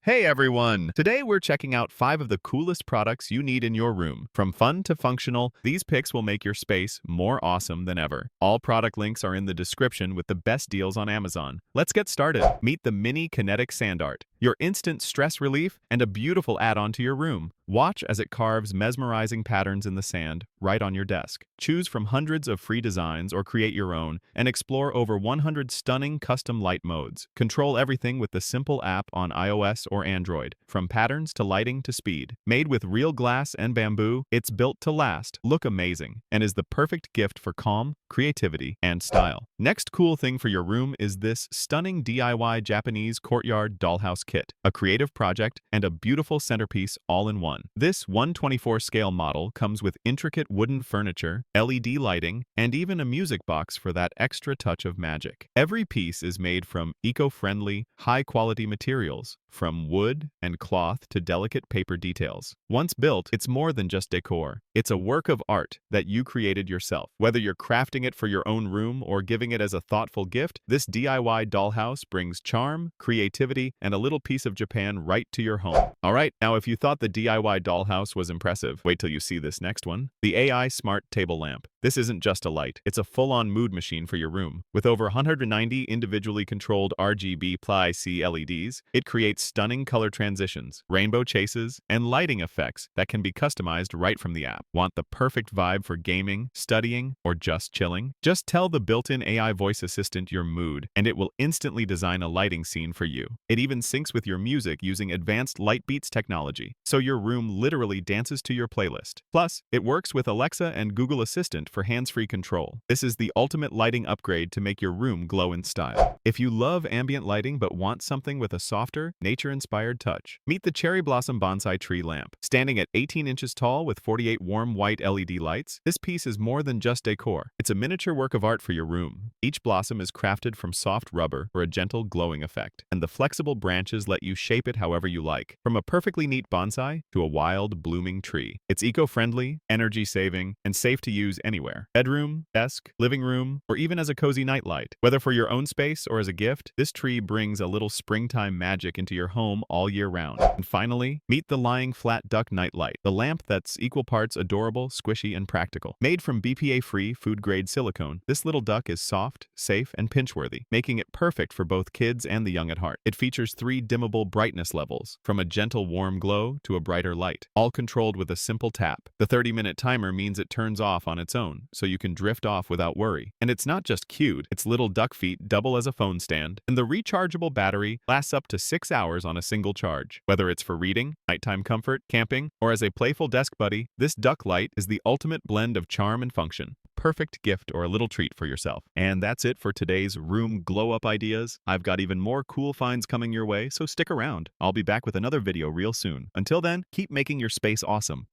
Hey everyone! Today we're checking out 5 of the coolest products you need in your room. From fun to functional, these picks will make your space more awesome than ever. All product links are in the description with the best deals on Amazon. Let's get started. Meet the Mini Kinetic Sand Art, your instant stress relief and a beautiful add-on to your room. Watch as it carves mesmerizing patterns in the sand right on your desk. Choose from hundreds of free designs or create your own and explore over 100 stunning custom light modes. Control everything with the simple app on iOS or Android, from patterns to lighting to speed. Made with real glass and bamboo, it's built to last, look amazing, and is the perfect gift for calm, creativity, and style. Next cool thing for your room is this stunning DIY Japanese courtyard dollhouse kit, a creative project and a beautiful centerpiece all in one. This 1/24 scale model comes with intricate wooden furniture, LED lighting, and even a music box for that extra touch of magic. Every piece is made from eco-friendly, high-quality materials, from wood and cloth to delicate paper details. Once built, it's more than just decor. It's a work of art that you created yourself. Whether you're crafting it for your own room or giving it as a thoughtful gift, this DIY dollhouse brings charm, creativity, and a little piece of Japan right to your home. Alright, now if you thought the DIY dollhouse was impressive, wait till you see this next one. The AI Smart Table Lamp. This isn't just a light, it's a full-on mood machine for your room. With over 190 individually controlled RGB Pli-C LEDs, it creates stunning color transitions, rainbow chases, and lighting effects that can be customized right from the app. Want the perfect vibe for gaming, studying, or just chilling? Just tell the built-in AI voice assistant your mood, and it will instantly design a lighting scene for you. It even syncs with your music using advanced Lightbeats technology, so your room literally dances to your playlist. Plus, it works with Alexa and Google Assistant for hands-free control. This is the ultimate lighting upgrade to make your room glow in style. If you love ambient lighting but want something with a softer, nature-inspired touch, meet the Cherry Blossom Bonsai Tree Lamp. Standing at 18 inches tall with 48 warm white LED lights, this piece is more than just decor. It's a miniature work of art for your room. Each blossom is crafted from soft rubber for a gentle glowing effect, and the flexible branches let you shape it however you like, from a perfectly neat bonsai to a wild, blooming tree. It's eco-friendly, energy-saving, and safe to use anywhere. Bedroom, desk, living room, or even as a cozy nightlight. Whether for your own space or as a gift, this tree brings a little springtime magic into your home all year round. And finally, meet the Lying Flat Duck Nightlight, the lamp that's equal parts adorable, squishy, and practical. Made from BPA-free, food-grade silicone, this little duck is soft, safe, and pinch-worthy, making it perfect for both kids and the young at heart. It features 3 dimmable brightness levels, from a gentle warm glow to a brighter light, all controlled with a simple tap. The 30-minute timer means it turns off on its own, so you can drift off without worry. And it's not just cute, its little duck feet double as a phone stand, and the rechargeable battery lasts up to 6 hours on a single charge. Whether it's for reading, nighttime comfort, camping, or as a playful desk buddy, this duck light is the ultimate blend of charm and function. Perfect gift or a little treat for yourself. And that's it for today's room glow-up ideas. I've got even more cool finds coming your way, so stick around. I'll be back with another video real soon. Until then, keep making your space awesome.